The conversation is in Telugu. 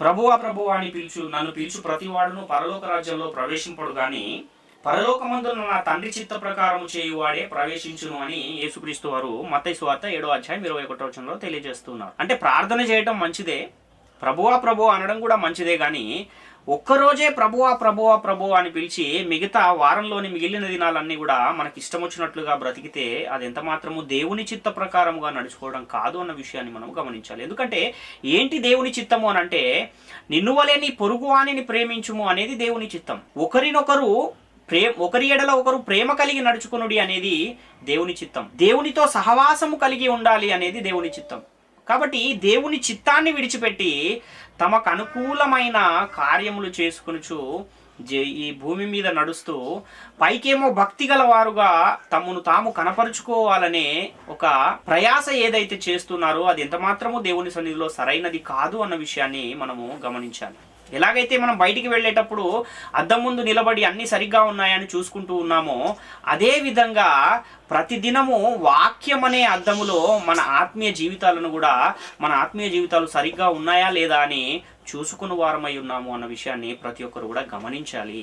ప్రభువా ప్రభువా అని నన్ను పిలుచు ప్రతివాడును పరలోక రాజ్యంలో ప్రవేశింపడు గాని పరలోకమందున నా తండ్రి చిత్త ప్రకారం చేయువాడే ప్రవేశించును అని యేసుక్రీస్తు వారు మత్తయి సువార్త 7:21 తెలియజేస్తున్నారు. అంటే ప్రార్థన చేయటం మంచిదే, ప్రభువా ప్రభువా అనడం కూడా మంచిదే, కానీ ఒక్కరోజే ప్రభువా ప్రభువా ప్రభువా అని పిలిచి మిగతా వారంలోని మిగిలిన దినాలన్నీ కూడా మనకి ఇష్టం వచ్చినట్లుగా బ్రతికితే అది ఎంత మాత్రము దేవుని చిత్త ప్రకారముగా నడుచుకోవడం కాదు అన్న విషయాన్ని మనం గమనించాలి. ఎందుకంటే ఏంటి దేవుని చిత్తము అని అంటే, నిన్ను వలె నీ పొరుగువానిని ప్రేమించుము అనేది దేవుని చిత్తం. ఒకరి ఎడల ఒకరు ప్రేమ కలిగి నడుచుకునుడి అనేది దేవుని చిత్తం. దేవునితో సహవాసము కలిగి ఉండాలి అనేది దేవుని చిత్తం. కాబట్టి దేవుని చిత్తాన్ని విడిచిపెట్టి తమకు అనుకూలమైన కార్యములు చేసుకొనుచు ఈ భూమి మీద నడుస్తూ పైకేమో భక్తి గల వారుగా తమను తాము కనపరుచుకోవాలనే ఒక ప్రయాస ఏదైతే చేస్తున్నారో అది ఎంత మాత్రము దేవుని సన్నిధిలో సరైనది కాదు అన్న విషయాన్ని మనము గమనించాలి. ఎలాగైతే మనం బయటికి వెళ్ళేటప్పుడు అద్దం ముందు నిలబడి అన్నీ సరిగ్గా ఉన్నాయని చూసుకుంటూ ఉన్నామో, అదే విధంగా ప్రతిదినము వాక్యం అనే అద్దములో మన ఆత్మీయ జీవితాలు సరిగ్గా ఉన్నాయా లేదా అని చూసుకుని వారమై ఉన్నాము అన్న విషయాన్ని ప్రతి ఒక్కరు కూడా గమనించాలి.